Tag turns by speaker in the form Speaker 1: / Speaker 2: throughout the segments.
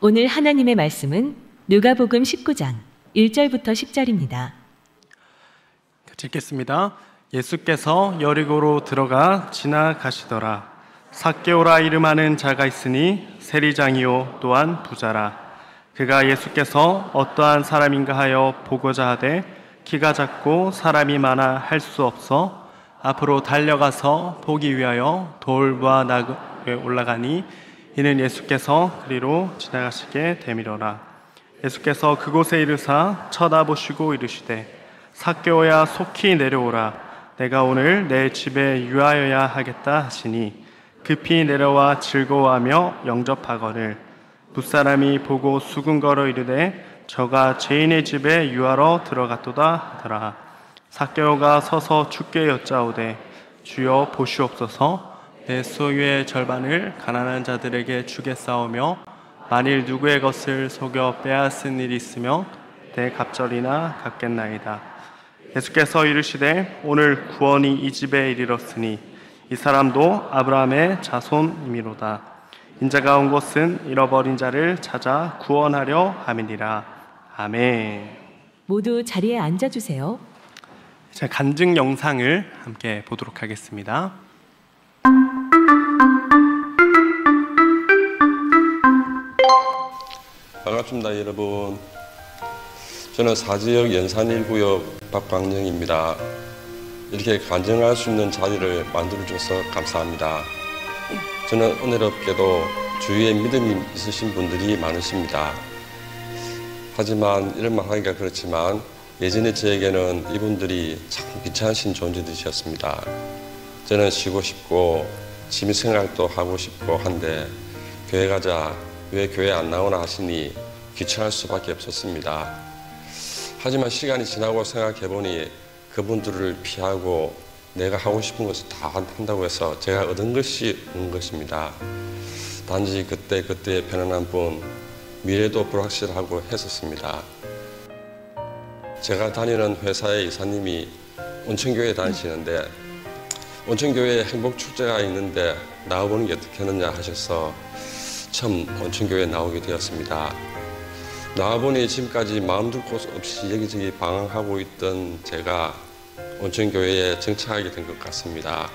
Speaker 1: 오늘 하나님의 말씀은 누가복음 19장 1절부터 10절입니다.
Speaker 2: 읽겠습니다. 예수께서 여리고로 들어가 지나가시더라. 삭개오라 이름하는 자가 있으니 세리장이요 또한 부자라. 그가 예수께서 어떠한 사람인가 하여 보고자 하되 키가 작고 사람이 많아 할 수 없어 앞으로 달려가서 보기 위하여 돌과 나귀에 올라가니 이는 예수께서 그리로 지나가시게 되밀어라. 예수께서 그곳에 이르사 쳐다보시고 이르시되 삭개오야 속히 내려오라. 내가 오늘 내 집에 유하여야 하겠다 하시니 급히 내려와 즐거워하며 영접하거늘 붓사람이 보고 수군거려 이르되 저가 죄인의 집에 유하러 들어갔도다 하더라. 삭개오가 서서 주께 여짜오되 주여 보시옵소서. 내 소유의 절반을 가난한 자들에게 주겠사오며 만일 누구의 것을 속여 빼앗은 일이 있으며 내 갑절이나 갚겠나이다. 예수께서 이르시되 오늘 구원이 이 집에 이르렀으니 이 사람도 아브라함의 자손이미로다. 인자가 온 곳은 잃어버린 자를 찾아 구원하려 함이니라. 아멘.
Speaker 1: 모두 자리에 앉아주세요.
Speaker 2: 자, 간증 영상을 함께 보도록 하겠습니다.
Speaker 3: 반갑습니다, 여러분. 저는 사지역 연산 1구역 박광영입니다. 이렇게 간증할 수 있는 자리를 만들어줘서 감사합니다. 저는 은혜롭게도 주위에 믿음이 있으신 분들이 많으십니다. 하지만 이런 말 하기가 그렇지만 예전에 저에게는 이분들이 참 귀찮으신 존재들이셨습니다. 저는 쉬고 싶고 취미생활도 하고 싶고 한데 교회 가자, 왜 교회 안 나오나 하시니 귀찮을 수밖에 없었습니다. 하지만 시간이 지나고 생각해보니 그분들을 피하고 내가 하고 싶은 것을 다 한다고 해서 제가 얻은 것이 없는 것입니다. 단지 그때그때의 편안한 뿐 미래도 불확실하고 했었습니다. 제가 다니는 회사의 이사님이 온천교회에 다니시는데 온천교회에 행복축제가 있는데 나와보는 게 어떻게 하느냐 하셔서 처음 온천교회에 나오게 되었습니다. 나와보니 지금까지 마음둘 곳 없이 여기저기 방황하고 있던 제가 온천교회에 정착하게 된 것 같습니다.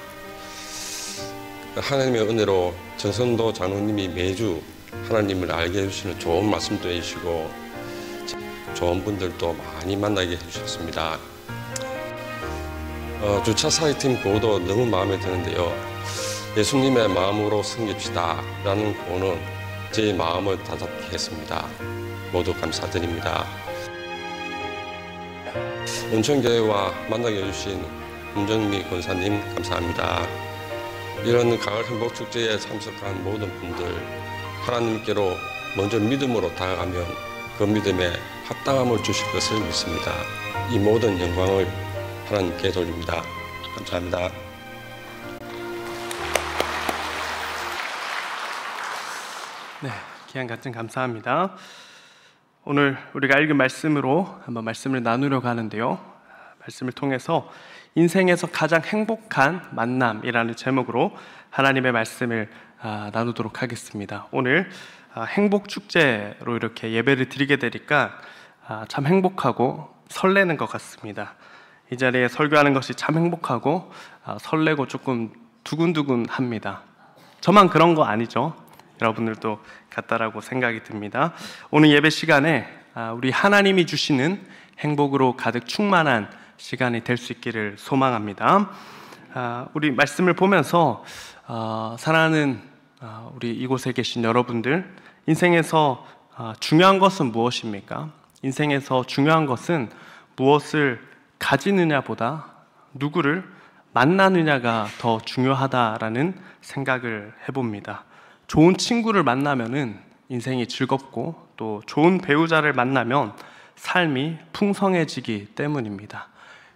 Speaker 3: 하나님의 은혜로 정선도 장로님이 매주 하나님을 알게 해주시는 좋은 말씀도 해주시고 좋은 분들도 많이 만나게 해주셨습니다. 주차 사회팀 구호도 너무 마음에 드는데요. 예수님의 마음으로 섬깁시다 라는 구호는 제 마음을 다잡게 했습니다. 모두 감사드립니다. 온천교회와 만나게 해주신 문정미 권사님 감사합니다. 이런 가을 행복축제에 참석한 모든 분들 하나님께로 먼저 믿음으로 다가가면 그 믿음에 합당함을 주실 것을 믿습니다. 이 모든 영광을 하나님께 돌립니다. 감사합니다.
Speaker 2: 네, 귀한 간증 감사합니다. 오늘 우리가 읽은 말씀으로 한번 말씀을 나누려고 하는데요. 말씀을 통해서 인생에서 가장 행복한 만남이라는 제목으로 하나님의 말씀을 나누도록 하겠습니다. 오늘 행복축제로 이렇게 예배를 드리게 되니까 참 행복하고 설레는 것 같습니다. 이 자리에 설교하는 것이 참 행복하고 설레고 조금 두근두근합니다. 저만 그런 거 아니죠? 여러분들도 같다라고 생각이 듭니다. 오늘 예배 시간에 우리 하나님이 주시는 행복으로 가득 충만한 시간이 될 수 있기를 소망합니다. 우리 말씀을 보면서 사랑하는 우리 이곳에 계신 여러분들, 인생에서 중요한 것은 무엇입니까? 인생에서 중요한 것은 무엇을 가지느냐보다 누구를 만나느냐가 더 중요하다라는 생각을 해봅니다. 좋은 친구를 만나면은 인생이 즐겁고 또 좋은 배우자를 만나면 삶이 풍성해지기 때문입니다.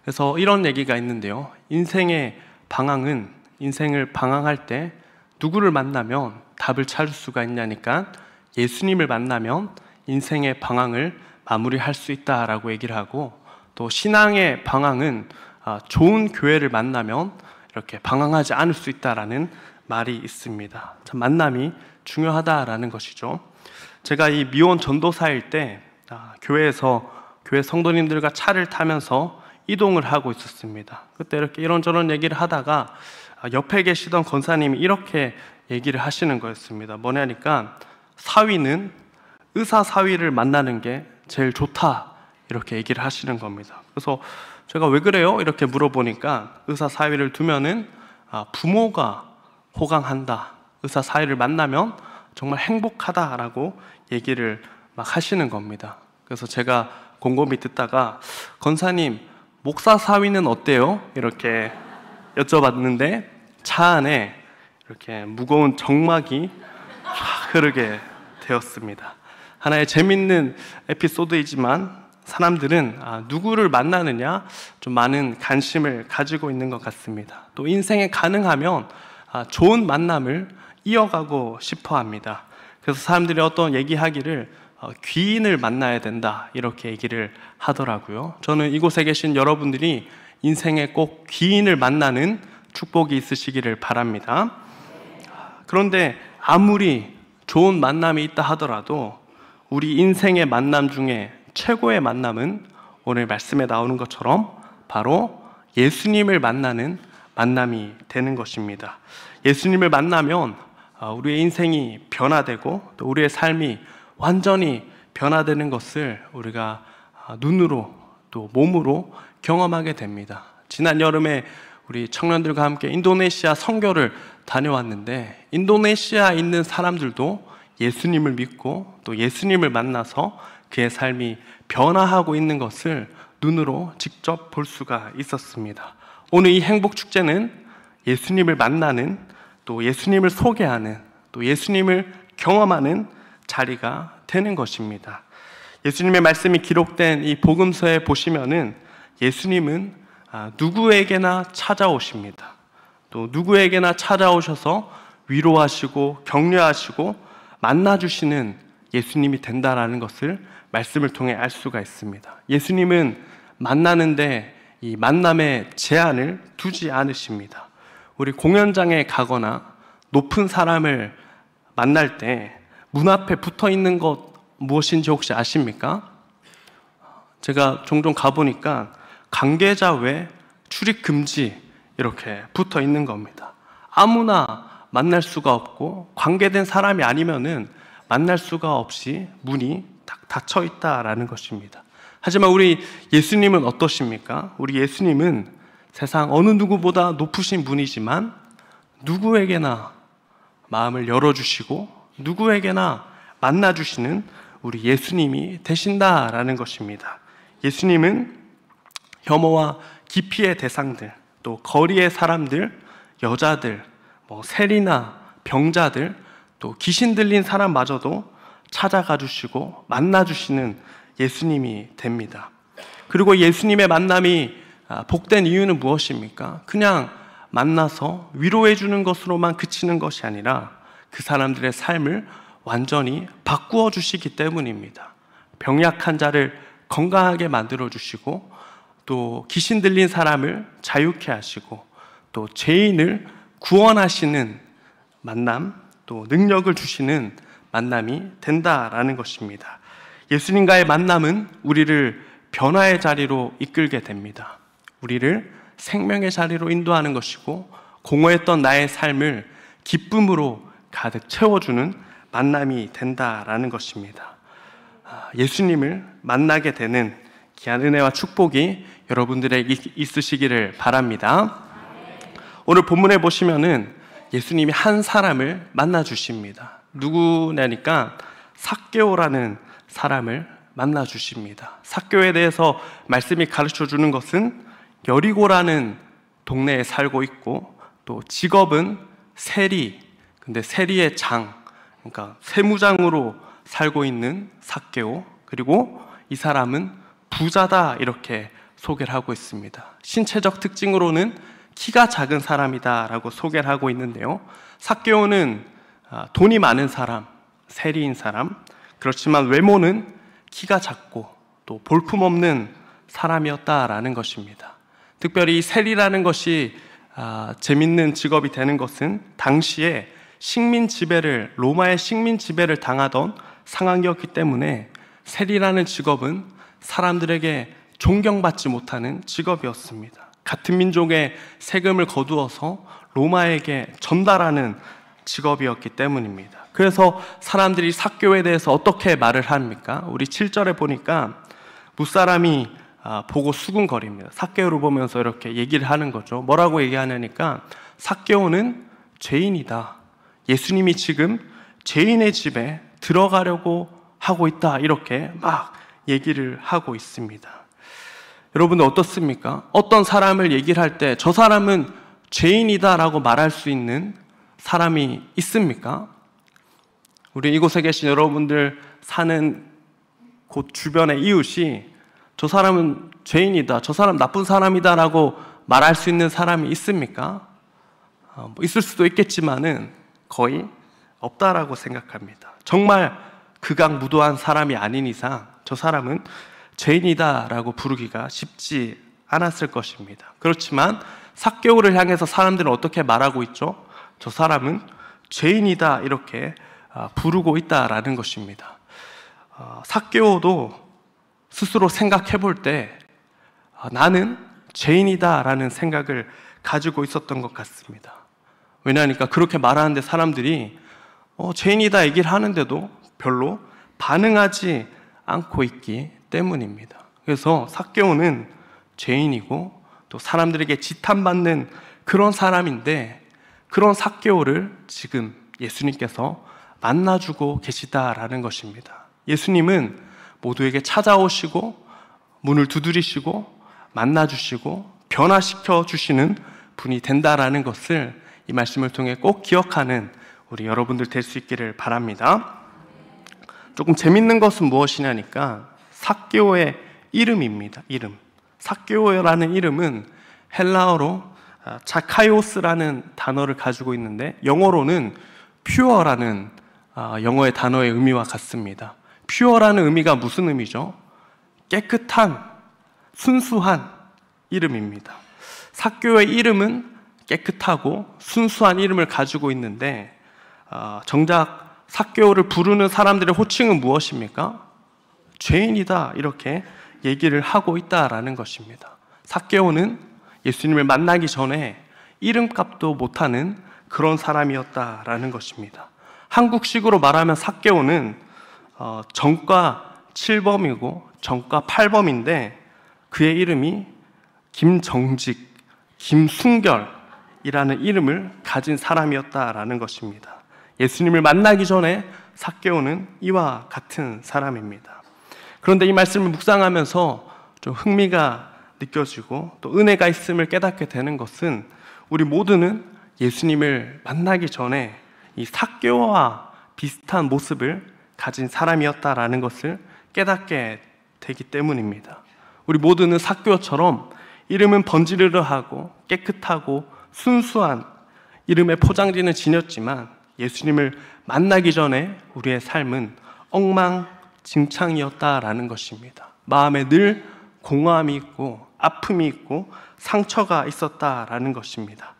Speaker 2: 그래서 이런 얘기가 있는데요. 인생의 방황은 인생을 방황할 때 누구를 만나면 답을 찾을 수가 있냐니까 예수님을 만나면 인생의 방황을 마무리할 수 있다라고 얘기를 하고, 또 신앙의 방황은 좋은 교회를 만나면 이렇게 방황하지 않을 수 있다라는 말이 있습니다. 참 만남이 중요하다라는 것이죠. 제가 이 미혼 전도사일 때 교회에서 교회 성도님들과 차를 타면서 이동을 하고 있었습니다. 그때 이렇게 이런저런 얘기를 하다가 옆에 계시던 권사님이 이렇게 얘기를 하시는 거였습니다. 뭐냐니까 사위는 의사 사위를 만나는 게 제일 좋다 이렇게 얘기를 하시는 겁니다. 그래서 제가 왜 그래요? 이렇게 물어보니까 의사 사위를 두면은 부모가 호강한다. 의사 사위를 만나면 정말 행복하다라고 얘기를 막 하시는 겁니다. 그래서 제가 곰곰이 듣다가 권사님 목사 사위는 어때요? 이렇게 여쭤봤는데 차 안에 이렇게 무거운 정막이 쫙 흐르게 되었습니다. 하나의 재밌는 에피소드이지만 사람들은 누구를 만나느냐 좀 많은 관심을 가지고 있는 것 같습니다. 또 인생에 가능하면 좋은 만남을 이어가고 싶어 합니다. 그래서 사람들이 어떤 얘기하기를 귀인을 만나야 된다 이렇게 얘기를 하더라고요. 저는 이곳에 계신 여러분들이 인생에 꼭 귀인을 만나는 축복이 있으시기를 바랍니다. 그런데 아무리 좋은 만남이 있다 하더라도 우리 인생의 만남 중에 최고의 만남은 오늘 말씀에 나오는 것처럼 바로 예수님을 만나는 만남이 되는 것입니다. 예수님을 만나면 우리의 인생이 변화되고 또 우리의 삶이 완전히 변화되는 것을 우리가 눈으로 또 몸으로 경험하게 됩니다. 지난 여름에 우리 청년들과 함께 인도네시아 선교를 다녀왔는데 인도네시아에 있는 사람들도 예수님을 믿고 또 예수님을 만나서 그의 삶이 변화하고 있는 것을 눈으로 직접 볼 수가 있었습니다. 오늘 이 행복축제는 예수님을 만나는 또 예수님을 소개하는 또 예수님을 경험하는 자리가 되는 것입니다. 예수님의 말씀이 기록된 이 복음서에 보시면은 예수님은 누구에게나 찾아오십니다. 또 누구에게나 찾아오셔서 위로하시고 격려하시고 만나주시는 예수님이 된다라는 것을 말씀을 통해 알 수가 있습니다. 예수님은 만나는데 이 만남의 제한을 두지 않으십니다. 우리 공연장에 가거나 높은 사람을 만날 때 문 앞에 붙어 있는 것 무엇인지 혹시 아십니까? 제가 종종 가보니까 관계자 외 출입 금지 이렇게 붙어 있는 겁니다. 아무나 만날 수가 없고 관계된 사람이 아니면은 만날 수가 없이 문이 딱 닫혀 있다라는 것입니다. 하지만 우리 예수님은 어떠십니까? 우리 예수님은 세상 어느 누구보다 높으신 분이지만 누구에게나 마음을 열어주시고 누구에게나 만나주시는 우리 예수님이 되신다라는 것입니다. 예수님은 혐오와 기피의 대상들, 또 거리의 사람들, 여자들, 세리나 병자들, 또 귀신 들린 사람마저도 찾아가 주시고 만나 주시는 예수님이 됩니다. 그리고 예수님의 만남이 복된 이유는 무엇입니까? 그냥 만나서 위로해 주는 것으로만 그치는 것이 아니라 그 사람들의 삶을 완전히 바꾸어 주시기 때문입니다. 병약한 자를 건강하게 만들어 주시고 또 귀신 들린 사람을 자유케 하시고 또 죄인을 구원하시는 만남, 또 능력을 주시는 만남이 된다라는 것입니다. 예수님과의 만남은 우리를 변화의 자리로 이끌게 됩니다. 우리를 생명의 자리로 인도하는 것이고 공허했던 나의 삶을 기쁨으로 가득 채워주는 만남이 된다라는 것입니다. 예수님을 만나게 되는 귀한 은혜와 축복이 여러분들에게 있으시기를 바랍니다. 오늘 본문에 보시면은 예수님이 한 사람을 만나 주십니다. 누구냐니까 삭개오라는 사람을 만나 주십니다. 삭개오에 대해서 말씀이 가르쳐 주는 것은 여리고라는 동네에 살고 있고 또 직업은 세리, 근데 세리의 장, 그러니까 세무장으로 살고 있는 삭개오, 그리고 이 사람은 부자다 이렇게 소개를 하고 있습니다. 신체적 특징으로는 키가 작은 사람이다 라고 소개를 하고 있는데요, 삭개오는 돈이 많은 사람, 세리인 사람, 그렇지만 외모는 키가 작고 또 볼품없는 사람이었다라는 것입니다. 특별히 이 세리라는 것이 재밌는 직업이 되는 것은 당시에 식민 지배를, 로마의 식민 지배를 당하던 상황이었기 때문에 세리라는 직업은 사람들에게 존경받지 못하는 직업이었습니다. 같은 민족의 세금을 거두어서 로마에게 전달하는 직업이었기 때문입니다. 그래서 사람들이 삭개오에 대해서 어떻게 말을 합니까? 우리 7절에 보니까 무사람이 보고 수군거립니다. 삭개오를 보면서 이렇게 얘기를 하는 거죠. 뭐라고 얘기하냐니까 삭개오는 죄인이다. 예수님이 지금 죄인의 집에 들어가려고 하고 있다. 이렇게 막 얘기를 하고 있습니다. 여러분들 어떻습니까? 어떤 사람을 얘기를 할 때 저 사람은 죄인이다 라고 말할 수 있는 사람이 있습니까? 우리 이곳에 계신 여러분들 사는 곳 주변의 이웃이 저 사람은 죄인이다, 저 사람 나쁜 사람이다 라고 말할 수 있는 사람이 있습니까? 있을 수도 있겠지만은 거의 없다라고 생각합니다. 정말 극악무도한 사람이 아닌 이상 저 사람은 죄인이다 라고 부르기가 쉽지 않았을 것입니다. 그렇지만 삭개오를 향해서 사람들은 어떻게 말하고 있죠? 저 사람은 죄인이다 이렇게 부르고 있다라는 것입니다. 삭개오도 스스로 생각해 볼 때 나는 죄인이다 라는 생각을 가지고 있었던 것 같습니다. 왜냐하니까 그렇게 말하는데 사람들이 죄인이다 얘기를 하는데도 별로 반응하지 않고 있기 때문입니다. 그래서 삭개오는 죄인이고 또 사람들에게 지탄받는 그런 사람인데 그런 삭개오를 지금 예수님께서 만나주고 계시다라는 것입니다. 예수님은 모두에게 찾아오시고 문을 두드리시고 만나주시고 변화시켜 주시는 분이 된다라는 것을 이 말씀을 통해 꼭 기억하는 우리 여러분들 될 수 있기를 바랍니다. 조금 재밌는 것은 무엇이냐니까 삭개오의 이름입니다. 이름. 삭개오라는 이름은 헬라어로 자카이오스라는 단어를 가지고 있는데 영어로는 퓨어라는 영어의 단어의 의미와 같습니다. 퓨어라는 의미가 무슨 의미죠? 깨끗한, 순수한 이름입니다. 삭개오의 이름은 깨끗하고 순수한 이름을 가지고 있는데 정작 삭개오를 부르는 사람들의 호칭은 무엇입니까? 죄인이다 이렇게 얘기를 하고 있다라는 것입니다. 삭개오는 예수님을 만나기 전에 이름값도 못하는 그런 사람이었다라는 것입니다. 한국식으로 말하면 삭개오는 정과 7범이고 정과 8범인데 그의 이름이 김정직, 김순결이라는 이름을 가진 사람이었다라는 것입니다. 예수님을 만나기 전에 삭개오는 이와 같은 사람입니다. 그런데 이 말씀을 묵상하면서 좀 흥미가 느껴지고 또 은혜가 있음을 깨닫게 되는 것은 우리 모두는 예수님을 만나기 전에 이 삭개오와 비슷한 모습을 가진 사람이었다라는 것을 깨닫게 되기 때문입니다. 우리 모두는 삭개오처럼 이름은 번지르르하고 깨끗하고 순수한 이름의 포장지는 지녔지만 예수님을 만나기 전에 우리의 삶은 엉망진창이었다라는 것입니다. 마음에 늘 공허함이 있고 아픔이 있고 상처가 있었다라는 것입니다.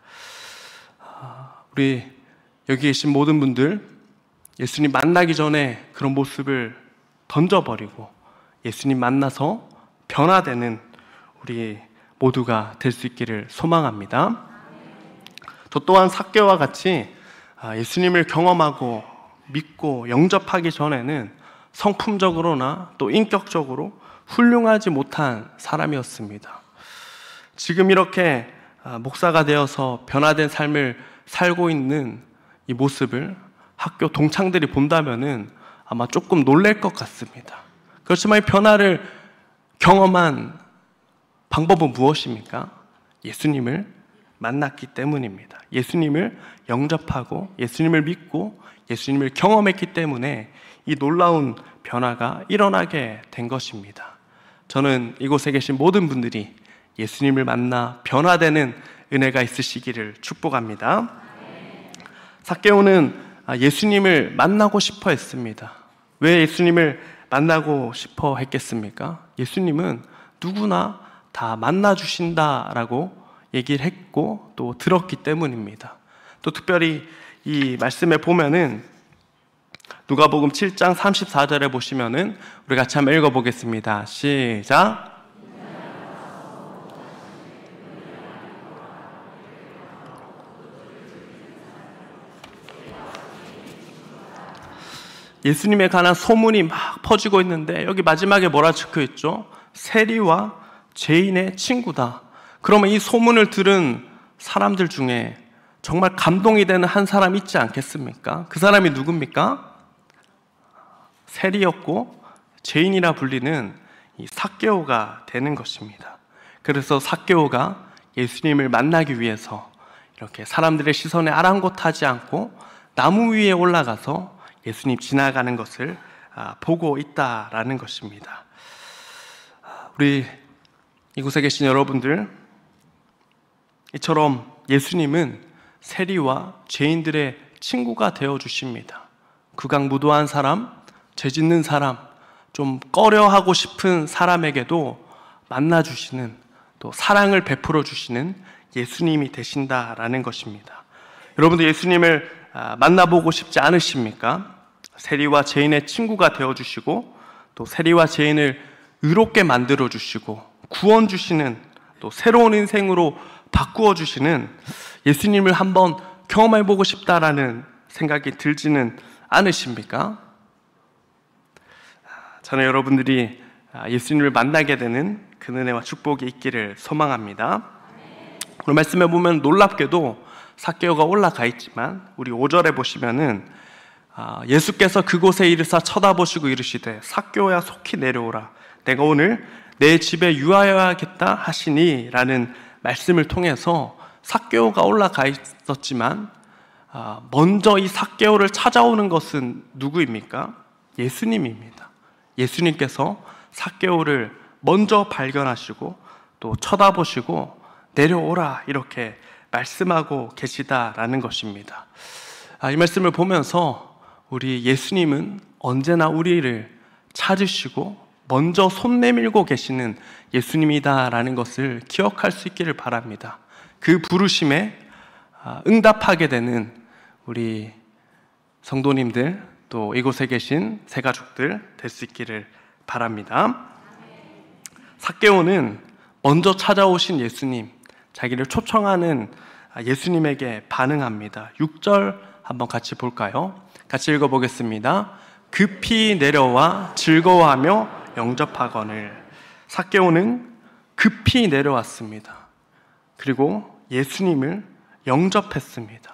Speaker 2: 우리 여기 계신 모든 분들 예수님 만나기 전에 그런 모습을 던져버리고 예수님 만나서 변화되는 우리 모두가 될 수 있기를 소망합니다. 저 또한 삭개오와 같이 예수님을 경험하고 믿고 영접하기 전에는 성품적으로나 또 인격적으로 훌륭하지 못한 사람이었습니다. 지금 이렇게 목사가 되어서 변화된 삶을 살고 있는 이 모습을 학교 동창들이 본다면은 아마 조금 놀랄 것 같습니다. 그렇지만 이 변화를 경험한 방법은 무엇입니까? 예수님을 만났기 때문입니다. 예수님을 영접하고 예수님을 믿고 예수님을 경험했기 때문에 이 놀라운 변화가 일어나게 된 것입니다. 저는 이곳에 계신 모든 분들이 예수님을 만나 변화되는 은혜가 있으시기를 축복합니다. 삭개오는 예수님을 만나고 싶어 했습니다. 왜 예수님을 만나고 싶어 했겠습니까? 예수님은 누구나 다 만나주신다라고 얘기를 했고 또 들었기 때문입니다. 또 특별히 이 말씀에 보면은 누가복음 7장 34절에 보시면은 우리 같이 한번 읽어보겠습니다. 시작. 예수님에 관한 소문이 막 퍼지고 있는데 여기 마지막에 뭐라 적혀 있죠? 세리와 죄인의 친구다. 그러면 이 소문을 들은 사람들 중에 정말 감동이 되는 한 사람 있지 않겠습니까? 그 사람이 누굽니까? 세리였고 죄인이라 불리는 이 삭개오가 되는 것입니다. 그래서 삭개오가 예수님을 만나기 위해서 이렇게 사람들의 시선에 아랑곳하지 않고 나무 위에 올라가서 예수님 지나가는 것을 보고 있다라는 것입니다. 우리 이곳에 계신 여러분들, 이처럼 예수님은 세리와 죄인들의 친구가 되어 주십니다. 극악무도한 사람, 죄 짓는 사람, 좀 꺼려하고 싶은 사람에게도 만나주시는, 또 사랑을 베풀어 주시는 예수님이 되신다라는 것입니다. 여러분도 예수님을 만나보고 싶지 않으십니까? 세리와 죄인의 친구가 되어주시고 또 세리와 죄인을 의롭게 만들어주시고 구원 주시는, 또 새로운 인생으로 바꾸어 주시는 예수님을 한번 경험해보고 싶다라는 생각이 들지는 않으십니까? 저는 여러분들이 예수님을 만나게 되는 그 은혜와 축복이 있기를 소망합니다. 오늘 말씀해 보면 놀랍게도 삭개오가 올라가 있지만 우리 5절에 보시면은 예수께서 그곳에 이르사 쳐다보시고 이르시되 삭개오야 속히 내려오라, 내가 오늘 내 집에 유하여야겠다 하시니 라는 말씀을 통해서 삭개오가 올라가 있었지만 먼저 이 삭개오를 찾아오는 것은 누구입니까? 예수님입니다. 예수님께서 삭개오를 먼저 발견하시고 또 쳐다보시고 내려오라 이렇게 말씀하고 계시다라는 것입니다. 이 말씀을 보면서 우리 예수님은 언제나 우리를 찾으시고 먼저 손 내밀고 계시는 예수님이다라는 것을 기억할 수 있기를 바랍니다. 그 부르심에 응답하게 되는 우리 성도님들, 또 이곳에 계신 새가족들 될 수 있기를 바랍니다. 삭개오는 먼저 찾아오신 예수님, 자기를 초청하는 예수님에게 반응합니다. 6절 한번 같이 볼까요? 같이 읽어보겠습니다. 급히 내려와 즐거워하며 영접하거늘. 삭개오는 급히 내려왔습니다. 그리고 예수님을 영접했습니다.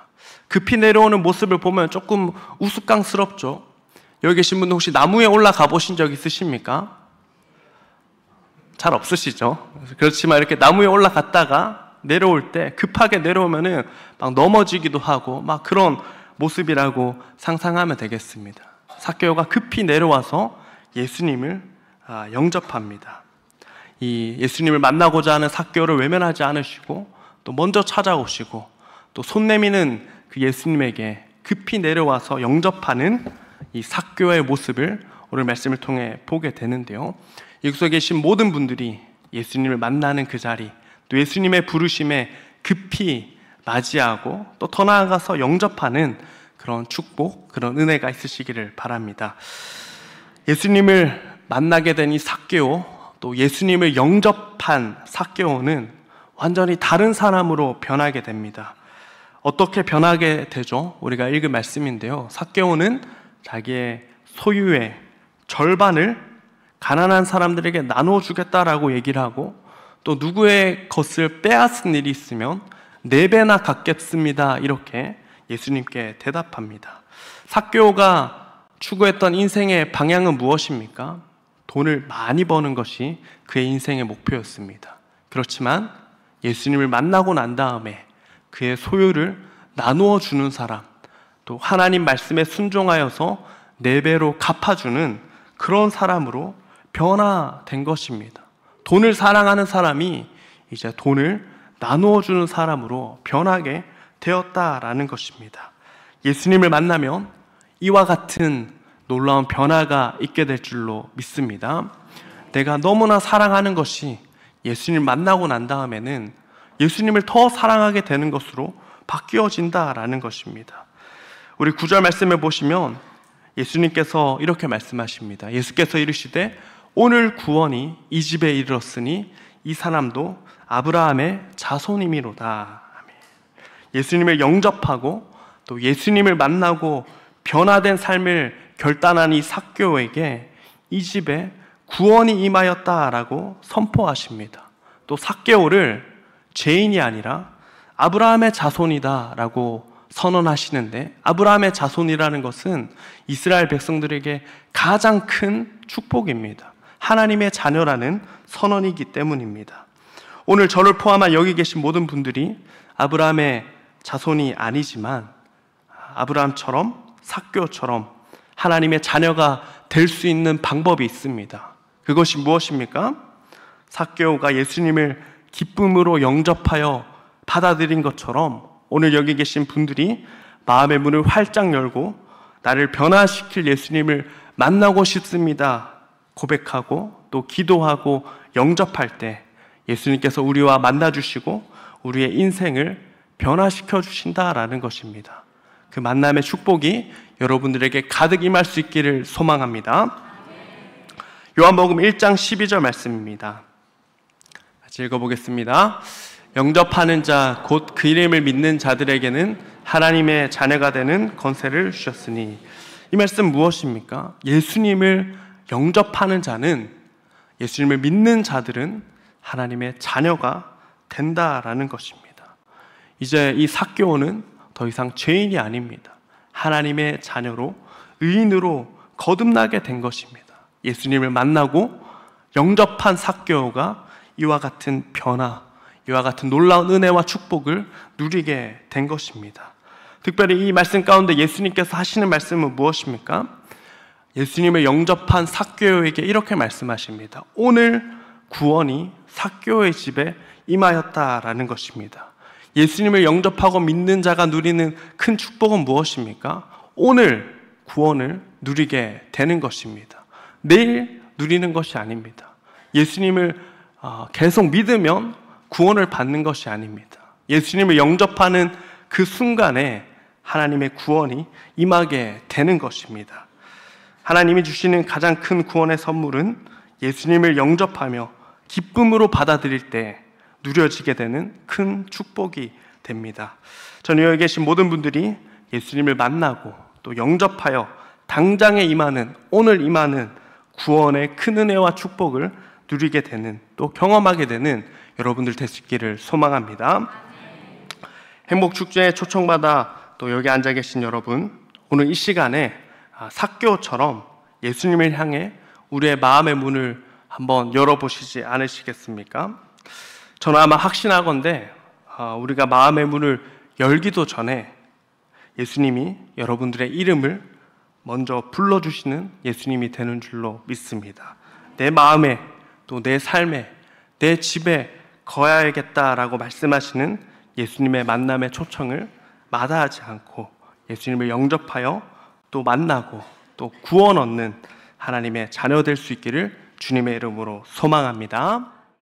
Speaker 2: 급히 내려오는 모습을 보면 조금 우스꽝스럽죠. 여기 계신 분들 혹시 나무에 올라가 보신 적 있으십니까? 잘 없으시죠? 그렇지만 이렇게 나무에 올라갔다가 내려올 때 급하게 내려오면은 막 넘어지기도 하고 막 그런 모습이라고 상상하면 되겠습니다. 삭개오가 급히 내려와서 예수님을 영접합니다. 이 예수님을 만나고자 하는 삭개오를 외면하지 않으시고 또 먼저 찾아오시고 또 손 내미는 그 예수님에게 급히 내려와서 영접하는 이 삭개오의 모습을 오늘 말씀을 통해 보게 되는데요. 여기서 계신 모든 분들이 예수님을 만나는 그 자리, 또 예수님의 부르심에 급히 맞이하고 또 더 나아가서 영접하는 그런 축복, 그런 은혜가 있으시기를 바랍니다. 예수님을 만나게 된 이 삭개오, 또 예수님을 영접한 삭개오는 완전히 다른 사람으로 변하게 됩니다. 어떻게 변하게 되죠? 우리가 읽은 말씀인데요. 삭개오는 자기의 소유의 절반을 가난한 사람들에게 나눠주겠다라고 얘기를 하고, 또 누구의 것을 빼앗은 일이 있으면 4배나 갚겠습니다 이렇게 예수님께 대답합니다. 삭개오가 추구했던 인생의 방향은 무엇입니까? 돈을 많이 버는 것이 그의 인생의 목표였습니다. 그렇지만 예수님을 만나고 난 다음에 그의 소유를 나누어 주는 사람, 또 하나님 말씀에 순종하여서 4배로 갚아주는 그런 사람으로 변화된 것입니다. 돈을 사랑하는 사람이 이제 돈을 나누어 주는 사람으로 변하게 되었다라는 것입니다. 예수님을 만나면 이와 같은 놀라운 변화가 있게 될 줄로 믿습니다. 내가 너무나 사랑하는 것이 예수님을 만나고 난 다음에는 예수님을 더 사랑하게 되는 것으로 바뀌어진다라는 것입니다. 우리 9절 말씀에 보시면 예수님께서 이렇게 말씀하십니다. 예수께서 이르시되 오늘 구원이 이 집에 이르렀으니 이 사람도 아브라함의 자손이미로다. 예수님을 영접하고 또 예수님을 만나고 변화된 삶을 결단한 이 삭개오에게 이 집에 구원이 임하였다라고 선포하십니다. 또 삭개오를 죄인이 아니라 아브라함의 자손이다라고 선언하시는데, 아브라함의 자손이라는 것은 이스라엘 백성들에게 가장 큰 축복입니다. 하나님의 자녀라는 선언이기 때문입니다. 오늘 저를 포함한 여기 계신 모든 분들이 아브라함의 자손이 아니지만 아브라함처럼 삭개오처럼 하나님의 자녀가 될 수 있는 방법이 있습니다. 그것이 무엇입니까? 삭개오가 예수님을 기쁨으로 영접하여 받아들인 것처럼 오늘 여기 계신 분들이 마음의 문을 활짝 열고 나를 변화시킬 예수님을 만나고 싶습니다 고백하고 또 기도하고 영접할 때 예수님께서 우리와 만나주시고 우리의 인생을 변화시켜 주신다라는 것입니다. 그 만남의 축복이 여러분들에게 가득 임할 수 있기를 소망합니다. 요한복음 1장 12절 말씀입니다. 같이 읽어보겠습니다. 영접하는 자 곧 그 이름을 믿는 자들에게는 하나님의 자녀가 되는 권세를 주셨으니, 이 말씀 무엇입니까? 예수님을 영접하는 자는, 예수님을 믿는 자들은 하나님의 자녀가 된다라는 것입니다. 이제 이 삭개오는 더 이상 죄인이 아닙니다. 하나님의 자녀로, 의인으로 거듭나게 된 것입니다. 예수님을 만나고 영접한 삭개오가 이와 같은 변화, 이와 같은 놀라운 은혜와 축복을 누리게 된 것입니다. 특별히 이 말씀 가운데 예수님께서 하시는 말씀은 무엇입니까? 예수님을 영접한 삭개오에게 이렇게 말씀하십니다. 오늘 구원이 삭개오의 집에 임하였다라는 것입니다. 예수님을 영접하고 믿는 자가 누리는 큰 축복은 무엇입니까? 오늘 구원을 누리게 되는 것입니다. 내일 누리는 것이 아닙니다. 예수님을 계속 믿으면 구원을 받는 것이 아닙니다. 예수님을 영접하는 그 순간에 하나님의 구원이 임하게 되는 것입니다. 하나님이 주시는 가장 큰 구원의 선물은 예수님을 영접하며 기쁨으로 받아들일 때 누려지게 되는 큰 축복이 됩니다. 저는 여기 계신 모든 분들이 예수님을 만나고 또 영접하여 당장에 임하는, 오늘 임하는 구원의 큰 은혜와 축복을 누리게 되는, 또 경험하게 되는 여러분들 되시기를 소망합니다. 행복축제에 초청받아 또 여기 앉아 계신 여러분, 오늘 이 시간에 삭개오처럼 예수님을 향해 우리의 마음의 문을 한번 열어보시지 않으시겠습니까? 저는 아마 확신하건대 우리가 마음의 문을 열기도 전에 예수님이 여러분들의 이름을 먼저 불러주시는 예수님이 되는 줄로 믿습니다. 내 마음에, 또 내 삶에, 내 집에 거야야겠다라고 말씀하시는 예수님의 만남의 초청을 마다하지 않고 예수님을 영접하여 또 만나고 또 구원 얻는 하나님의 자녀 될 수 있기를 주님의 이름으로 소망합니다.